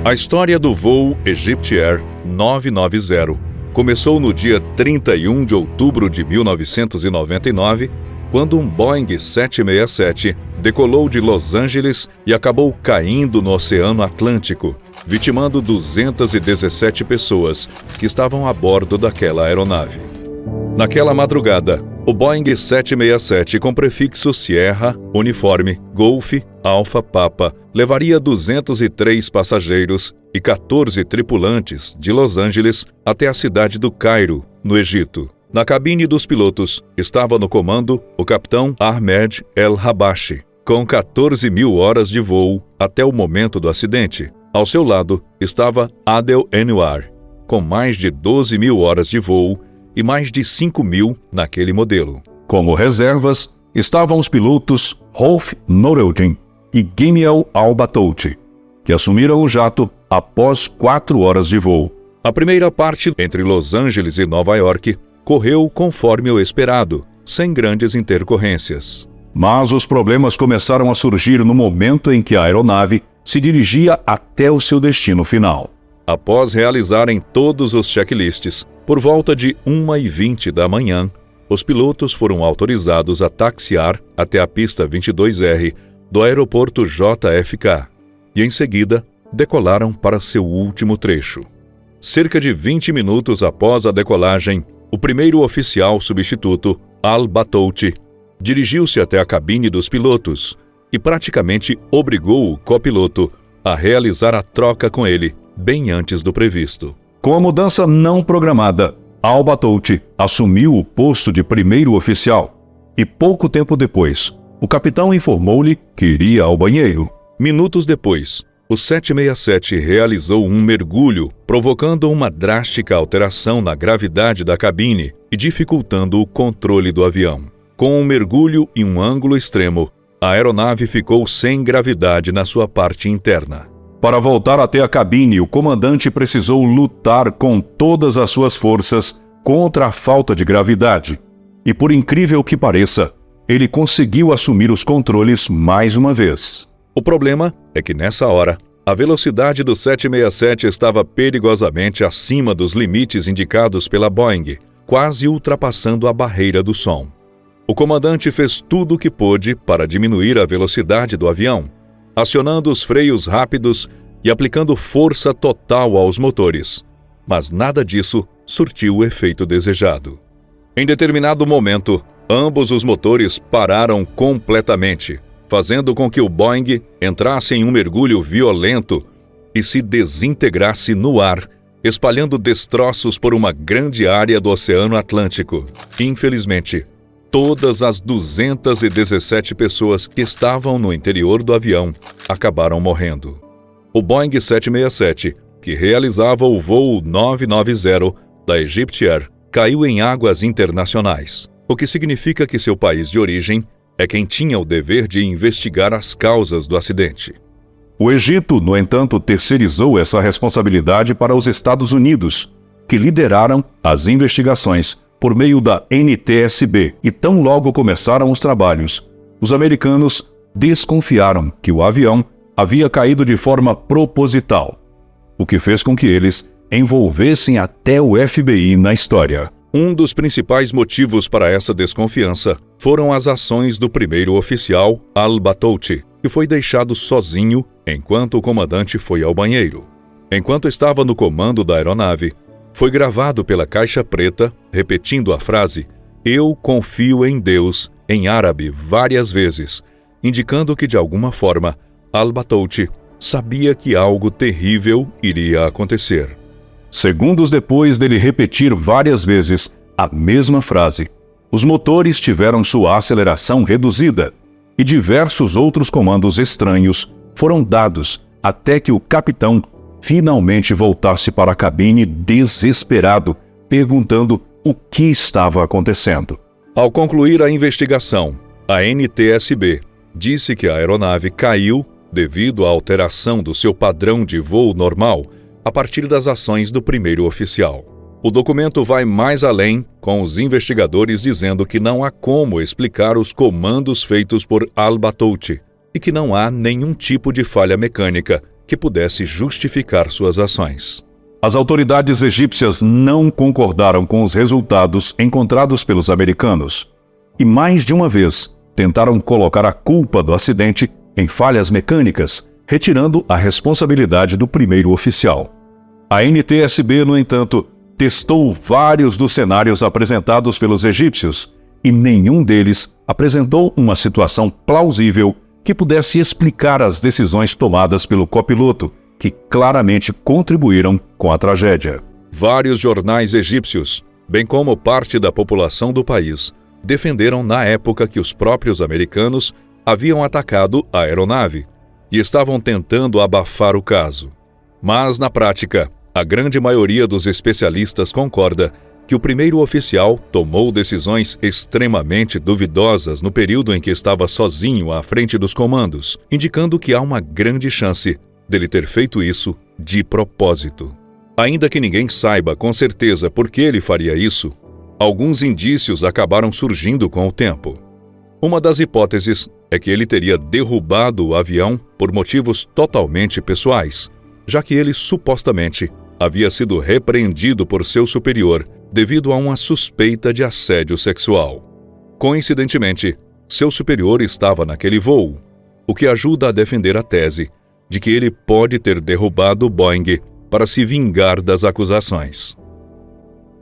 A história do voo EgyptAir 990 começou no dia 31 de outubro de 1999, quando um Boeing 767 decolou de Los Angeles e acabou caindo no Oceano Atlântico, vitimando 217 pessoas que estavam a bordo daquela aeronave. Naquela madrugada, o Boeing 767 com prefixo Sierra, Uniforme, Golf, Alfa, Papa, levaria 203 passageiros e 14 tripulantes de Los Angeles até a cidade do Cairo, no Egito. Na cabine dos pilotos estava no comando o capitão Ahmed El-Habashi, com 14.000 horas de voo até o momento do acidente. Ao seu lado estava Adel Anwar, com mais de 12.000 horas de voo e mais de 5.000 naquele modelo. Como reservas, estavam os pilotos Rolf Noreldin e Gimiel Al-Batouti, que assumiram o jato após 4 horas de voo. A primeira parte entre Los Angeles e Nova York correu conforme o esperado, sem grandes intercorrências. Mas os problemas começaram a surgir no momento em que a aeronave se dirigia até o seu destino final. Após realizarem todos os checklists, por volta de 1h20 da manhã, os pilotos foram autorizados a taxiar até a pista 22R do aeroporto JFK e, em seguida, decolaram para seu último trecho. Cerca de 20 minutos após a decolagem, o primeiro oficial substituto, Al-Batouti, dirigiu-se até a cabine dos pilotos e praticamente obrigou o copiloto a realizar a troca com ele, bem antes do previsto. Com a mudança não programada, Al-Batouti assumiu o posto de primeiro oficial e pouco tempo depois, o capitão informou-lhe que iria ao banheiro. Minutos depois, o 767 realizou um mergulho, provocando uma drástica alteração na gravidade da cabine e dificultando o controle do avião. Com um mergulho e um ângulo extremo, a aeronave ficou sem gravidade na sua parte interna. Para voltar até a cabine, o comandante precisou lutar com todas as suas forças contra a falta de gravidade. E por incrível que pareça, ele conseguiu assumir os controles mais uma vez. O problema é que nessa hora, a velocidade do 767 estava perigosamente acima dos limites indicados pela Boeing, quase ultrapassando a barreira do som. O comandante fez tudo o que pôde para diminuir a velocidade do avião, acionando os freios rápidos e aplicando força total aos motores. Mas nada disso surtiu o efeito desejado. Em determinado momento, ambos os motores pararam completamente, fazendo com que o Boeing entrasse em um mergulho violento e se desintegrasse no ar, espalhando destroços por uma grande área do Oceano Atlântico. Infelizmente, todas as 217 pessoas que estavam no interior do avião acabaram morrendo. O Boeing 767, que realizava o voo 990 da EgyptAir, caiu em águas internacionais, o que significa que seu país de origem é quem tinha o dever de investigar as causas do acidente. O Egito, no entanto, terceirizou essa responsabilidade para os Estados Unidos, que lideraram as investigações por meio da NTSB, e tão logo começaram os trabalhos, os americanos desconfiaram que o avião havia caído de forma proposital, o que fez com que eles envolvessem até o FBI na história. Um dos principais motivos para essa desconfiança foram as ações do primeiro oficial, Al-Batouti, que foi deixado sozinho enquanto o comandante foi ao banheiro. Enquanto estava no comando da aeronave, foi gravado pela caixa preta, repetindo a frase "Eu confio em Deus" em árabe várias vezes, indicando que de alguma forma Al-Batouti sabia que algo terrível iria acontecer. Segundos depois dele repetir várias vezes a mesma frase, os motores tiveram sua aceleração reduzida e diversos outros comandos estranhos foram dados até que o capitão finalmente voltasse para a cabine desesperado, perguntando o que estava acontecendo. Ao concluir a investigação, a NTSB disse que a aeronave caiu devido à alteração do seu padrão de voo normal a partir das ações do primeiro oficial. O documento vai mais além, com os investigadores dizendo que não há como explicar os comandos feitos por Al-Batouti e que não há nenhum tipo de falha mecânica que pudesse justificar suas ações. As autoridades egípcias não concordaram com os resultados encontrados pelos americanos e, mais de uma vez, tentaram colocar a culpa do acidente em falhas mecânicas, retirando a responsabilidade do primeiro oficial. A NTSB, no entanto, testou vários dos cenários apresentados pelos egípcios e nenhum deles apresentou uma situação plausível que pudesse explicar as decisões tomadas pelo copiloto, que claramente contribuíram com a tragédia. Vários jornais egípcios, bem como parte da população do país, defenderam na época que os próprios americanos haviam atacado a aeronave e estavam tentando abafar o caso. Mas, na prática, a grande maioria dos especialistas concorda que o primeiro oficial tomou decisões extremamente duvidosas no período em que estava sozinho à frente dos comandos, indicando que há uma grande chance dele ter feito isso de propósito. Ainda que ninguém saiba com certeza por que ele faria isso, alguns indícios acabaram surgindo com o tempo. Uma das hipóteses é que ele teria derrubado o avião por motivos totalmente pessoais, já que ele supostamente havia sido repreendido por seu superior devido a uma suspeita de assédio sexual. Coincidentemente, seu superior estava naquele voo, o que ajuda a defender a tese de que ele pode ter derrubado o Boeing para se vingar das acusações.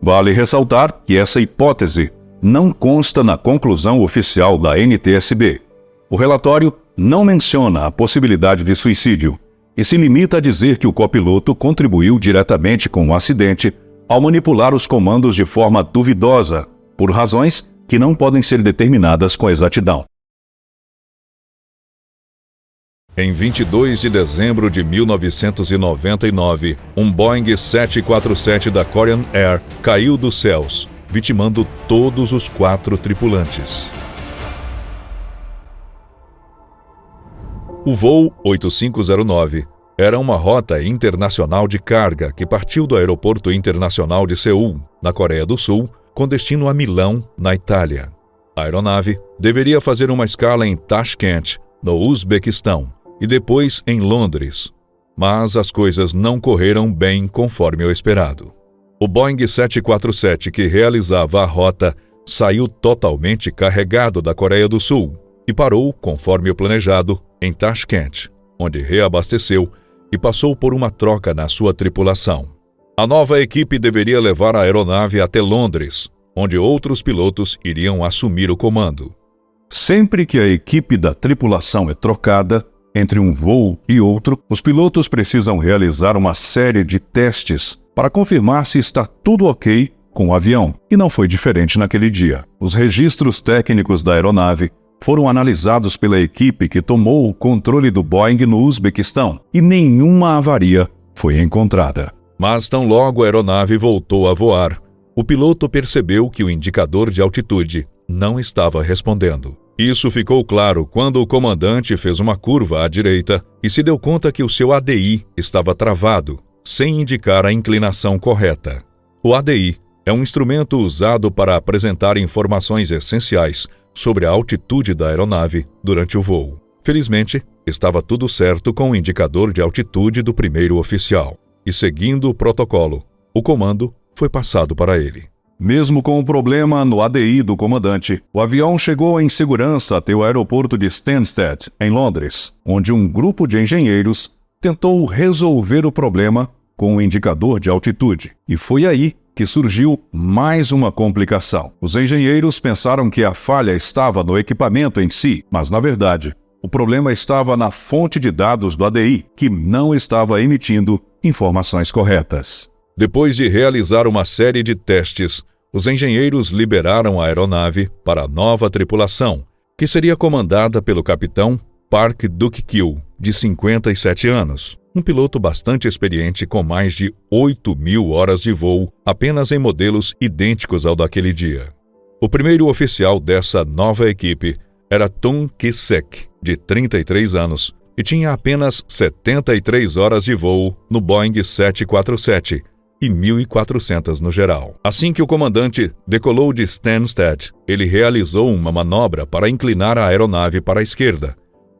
Vale ressaltar que essa hipótese não consta na conclusão oficial da NTSB. O relatório não menciona a possibilidade de suicídio e se limita a dizer que o copiloto contribuiu diretamente com o acidente ao manipular os comandos de forma duvidosa, por razões que não podem ser determinadas com exatidão. Em 22 de dezembro de 1999, um Boeing 747 da Korean Air caiu dos céus, vitimando todos os 4 tripulantes. O voo 8509 era uma rota internacional de carga que partiu do Aeroporto Internacional de Seul, na Coreia do Sul, com destino a Milão, na Itália. A aeronave deveria fazer uma escala em Tashkent, no Uzbequistão, e depois em Londres. Mas as coisas não correram bem conforme o esperado. O Boeing 747 que realizava a rota saiu totalmente carregado da Coreia do Sul e parou, conforme o planejado, em Tashkent, onde reabasteceu e passou por uma troca na sua tripulação. A nova equipe deveria levar a aeronave até Londres, onde outros pilotos iriam assumir o comando. Sempre que a equipe da tripulação é trocada, entre um voo e outro, os pilotos precisam realizar uma série de testes para confirmar se está tudo ok com o avião, e não foi diferente naquele dia. Os registros técnicos da aeronave foram analisados pela equipe que tomou o controle do Boeing no Uzbequistão, e nenhuma avaria foi encontrada. Mas tão logo a aeronave voltou a voar, o piloto percebeu que o indicador de altitude não estava respondendo. Isso ficou claro quando o comandante fez uma curva à direita e se deu conta que o seu ADI estava travado, sem indicar a inclinação correta. O ADI é um instrumento usado para apresentar informações essenciais sobre a altitude da aeronave durante o voo. Felizmente, estava tudo certo com o indicador de altitude do primeiro oficial, e seguindo o protocolo, o comando foi passado para ele. Mesmo com o problema no ADI do comandante, o avião chegou em segurança até o aeroporto de Stansted, em Londres, onde um grupo de engenheiros tentou resolver o problema com o indicador de altitude. E foi aí que surgiu mais uma complicação. Os engenheiros pensaram que a falha estava no equipamento em si, mas na verdade, o problema estava na fonte de dados do ADI, que não estava emitindo informações corretas. Depois de realizar uma série de testes, os engenheiros liberaram a aeronave para a nova tripulação, que seria comandada pelo capitão Park Duk-kil, de 57 anos, um piloto bastante experiente com mais de 8.000 horas de voo apenas em modelos idênticos ao daquele dia. O primeiro oficial dessa nova equipe era Tung Ki-sek, de 33 anos, e tinha apenas 73 horas de voo no Boeing 747, e 1.400 no geral. Assim que o comandante decolou de Stansted, ele realizou uma manobra para inclinar a aeronave para a esquerda,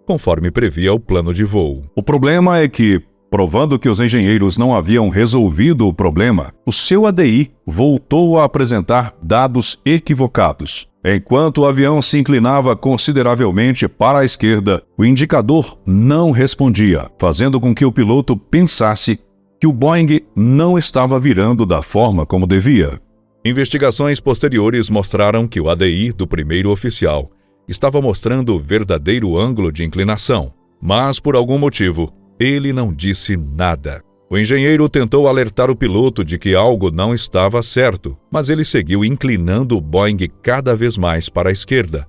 conforme previa o plano de voo. O problema é que, Provando que os engenheiros não haviam resolvido o problema, o seu ADI voltou a apresentar dados equivocados. Enquanto o avião se inclinava consideravelmente para a esquerda, o indicador não respondia, fazendo com que o piloto pensasse que o Boeing não estava virando da forma como devia. Investigações posteriores mostraram que o ADI do primeiro oficial estava mostrando o verdadeiro ângulo de inclinação, mas por algum motivo, ele não disse nada. O engenheiro tentou alertar o piloto de que algo não estava certo, mas ele seguiu inclinando o Boeing cada vez mais para a esquerda,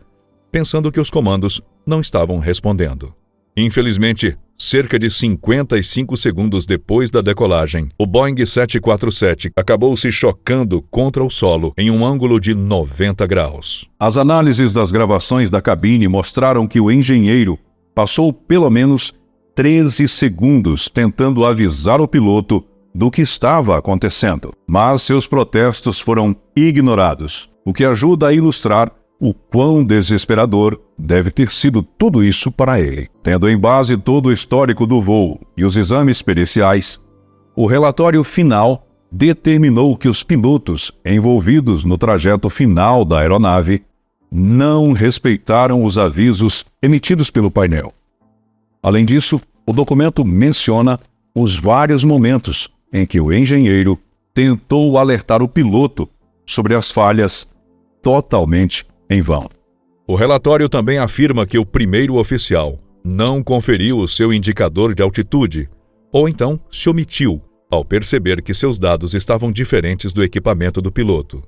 pensando que os comandos não estavam respondendo. Infelizmente, cerca de 55 segundos depois da decolagem, o Boeing 747 acabou se chocando contra o solo em um ângulo de 90 graus. As análises das gravações da cabine mostraram que o engenheiro passou pelo menos 13 segundos tentando avisar o piloto do que estava acontecendo, mas seus protestos foram ignorados, o que ajuda a ilustrar o quão desesperador deve ter sido tudo isso para ele. Tendo em base todo o histórico do voo e os exames periciais, o relatório final determinou que os pilotos envolvidos no trajeto final da aeronave não respeitaram os avisos emitidos pelo painel. Além disso, o documento menciona os vários momentos em que o engenheiro tentou alertar o piloto sobre as falhas totalmente em vão. O relatório também afirma que o primeiro oficial não conferiu o seu indicador de altitude, ou então se omitiu ao perceber que seus dados estavam diferentes do equipamento do piloto.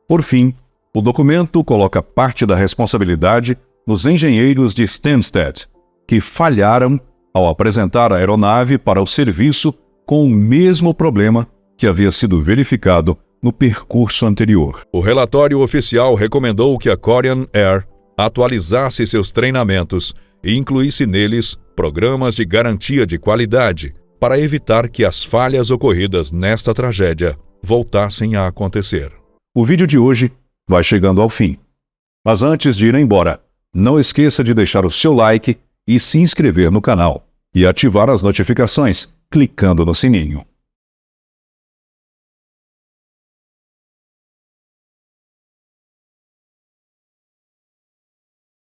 Por fim, o documento coloca parte da responsabilidade nos engenheiros de Stansted, que falharam ao apresentar a aeronave para o serviço com o mesmo problema que havia sido verificado no percurso anterior. O relatório oficial recomendou que a Korean Air atualizasse seus treinamentos e incluísse neles programas de garantia de qualidade para evitar que as falhas ocorridas nesta tragédia voltassem a acontecer. O vídeo de hoje vai chegando ao fim. Mas antes de ir embora, não esqueça de deixar o seu like e se inscrever no canal e ativar as notificações clicando no sininho.